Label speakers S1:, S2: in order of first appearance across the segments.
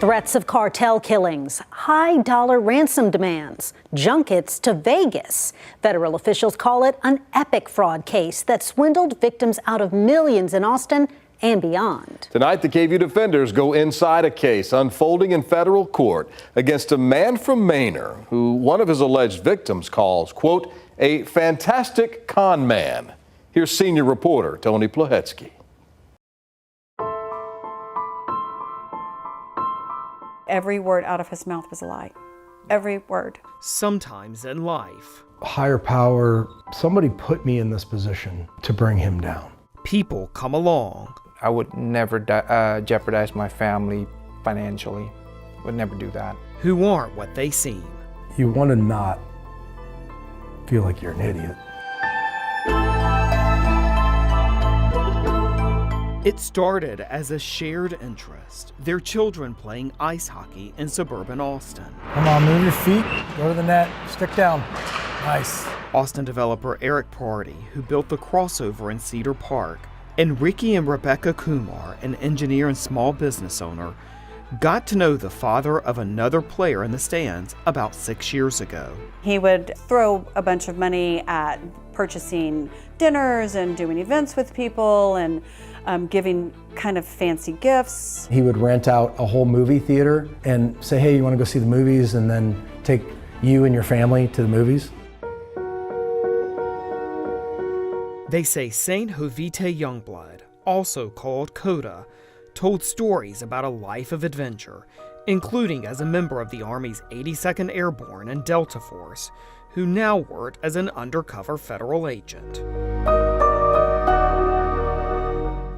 S1: Threats of cartel killings, high-dollar ransom demands, junkets to Vegas. Federal officials call it an epic fraud case that swindled victims out of millions in Austin and beyond.
S2: Tonight, the KVUE Defenders go inside a case unfolding in federal court against a man from Manor who one of his alleged victims calls, quote, a fantastic con man. Here's senior reporter Tony Plahetsky.
S3: Every word out of his mouth was a lie. Every word.
S4: Sometimes in life,
S5: higher power, somebody put me in this position to bring him down.
S4: People come along.
S6: I would never jeopardize my family financially. Would never do that.
S4: Who aren't what they seem.
S5: You want to not feel like you're an idiot.
S4: It started as a shared interest, their children playing ice hockey in suburban Austin.
S7: Come on, move your feet, go to the net, stick down. Nice.
S4: Austin developer Eric Party, who built the crossover in Cedar Park, and Ricky and Rebecca Kumar, an engineer and small business owner, got to know the father of another player in the stands about 6 years ago.
S3: He would throw a bunch of money at purchasing dinners and doing events with people and giving kind of fancy gifts.
S5: He would rent out a whole movie theater and say, hey, you want to go see the movies, and then take you and your family to the movies.
S4: They say Saint Jovite Youngblood, also called Coda, told stories about a life of adventure, including as a member of the Army's 82nd Airborne and Delta Force, who now worked as an undercover federal agent.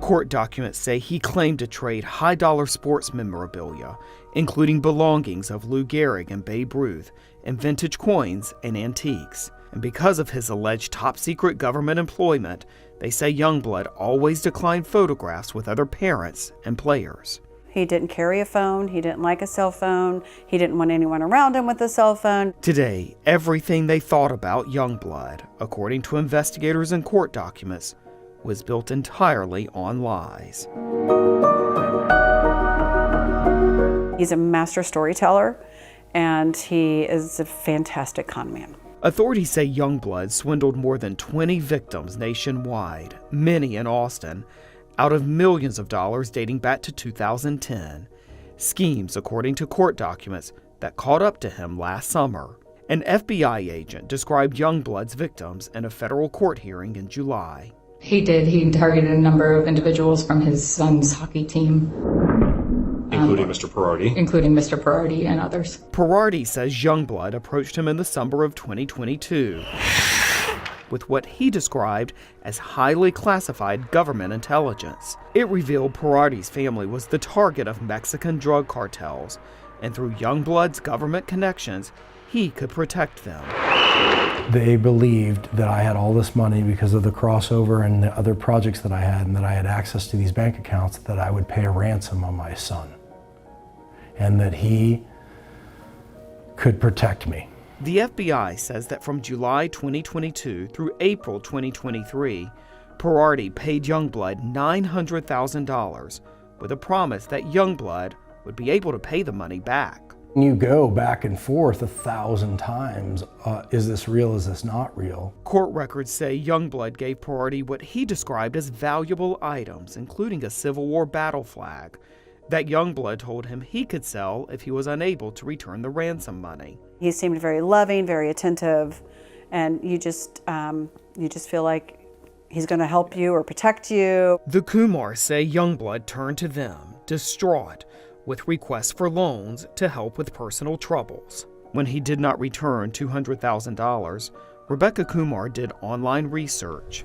S4: Court documents say he claimed to trade high-dollar sports memorabilia, including belongings of Lou Gehrig and Babe Ruth, and vintage coins and antiques. And because of his alleged top-secret government employment, they say Youngblood always declined photographs with other parents and players.
S3: He didn't carry a phone, he didn't like a cell phone, he didn't want anyone around him with a cell phone.
S4: Today, everything they thought about Youngblood, according to investigators and court documents, was built entirely on lies.
S3: He's a master storyteller, and he is a fantastic con man.
S4: Authorities say Youngblood swindled more than 20 victims nationwide, many in Austin, out of millions of dollars dating back to 2010. Schemes, according to court documents, that caught up to him last summer. An FBI agent described Youngblood's victims in a federal court hearing in July.
S8: He targeted a number of individuals from his son's hockey team.
S9: Including Mr. Parati?
S8: Including Mr. Parati and others.
S4: Parati says Youngblood approached him in the summer of 2022 with what he described as highly classified government intelligence. It revealed Parati's family was the target of Mexican drug cartels, and through Youngblood's government connections, he could protect them.
S5: They believed that I had all this money because of the crossover and the other projects that I had, and that I had access to these bank accounts, that I would pay a ransom on my son, and that he could protect me.
S4: The FBI says that from July 2022 through April 2023, Parati paid Youngblood $900,000 with a promise that Youngblood would be able to pay the money back.
S5: You go back and forth 1,000 times. Is this real? Is this not real?
S4: Court records say Youngblood gave Parati what he described as valuable items, including a Civil War battle flag, that Youngblood told him he could sell if he was unable to return the ransom money.
S3: He seemed very loving, very attentive, and you just feel like he's going to help you or protect you.
S4: The Kumars say Youngblood turned to them, distraught, with requests for loans to help with personal troubles. When he did not return $200,000, Rebecca Kumar did online research.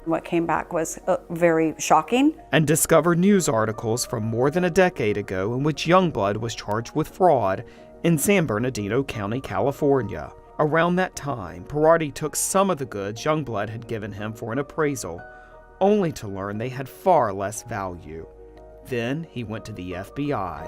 S3: What came back was very shocking.
S4: And discovered news articles from more than a decade ago in which Youngblood was charged with fraud in San Bernardino County, California. Around that time, Parati took some of the goods Youngblood had given him for an appraisal, only to learn they had far less value. Then he went to the FBI.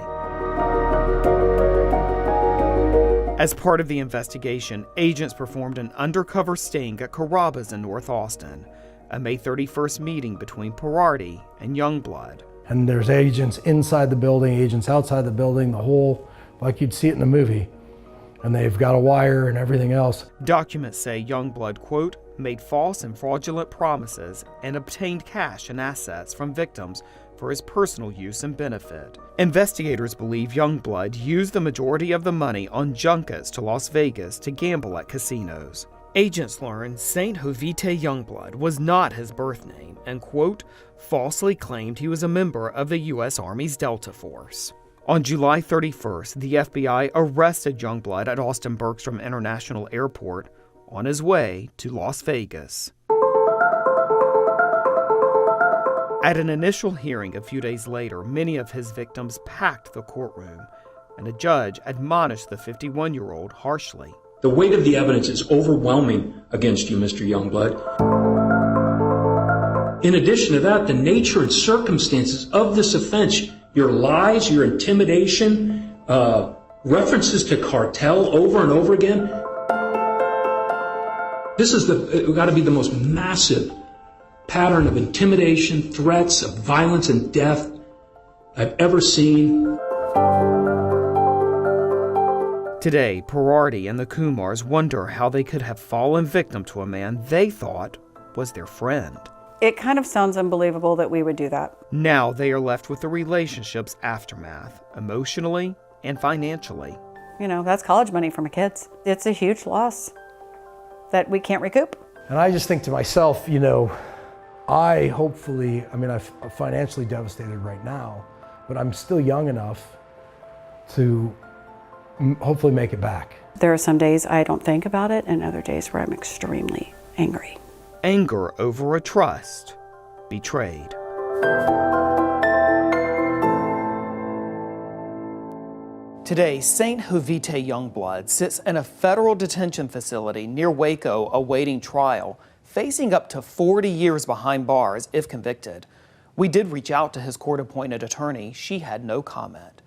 S4: As part of the investigation, agents performed an undercover sting at Carrabba's in North Austin, a May 31st meeting between Parati and Youngblood.
S5: And there's agents inside the building, agents outside the building, the whole, like you'd see it in a movie. And they've got a wire and everything else.
S4: Documents say Youngblood, quote, made false and fraudulent promises and obtained cash and assets from victims for his personal use and benefit. Investigators believe Youngblood used the majority of the money on junkets to Las Vegas to gamble at casinos. Agents learned Saint Jovite Youngblood was not his birth name and, quote, falsely claimed he was a member of the U.S. Army's Delta Force. On July 31st, the FBI arrested Youngblood at Austin Bergstrom International Airport on his way to Las Vegas. At an initial hearing a few days later, many of his victims packed the courtroom, and a judge admonished the 51-year-old harshly.
S9: The weight of the evidence is overwhelming against you, Mr. Youngblood. In addition to that, the nature and circumstances of this offense, your lies, your intimidation, references to cartel over and over again, this is got to be the most massive pattern of intimidation, threats, of violence and death I've ever seen.
S4: Today, Parardi and the Kumars wonder how they could have fallen victim to a man they thought was their friend.
S3: It kind of sounds unbelievable that we would do that.
S4: Now they are left with the relationship's aftermath, emotionally and financially.
S3: You know, that's college money for my kids. It's a huge loss that we can't recoup.
S5: And I just think to myself, you know, I'm financially devastated right now, but I'm still young enough to hopefully make it back.
S3: There are some days I don't think about it and other days where I'm extremely angry.
S4: Anger over a trust betrayed. Today, Saint Jovite Youngblood sits in a federal detention facility near Waco awaiting trial, facing up to 40 years behind bars if convicted. We did reach out to his court-appointed attorney. She had no comment.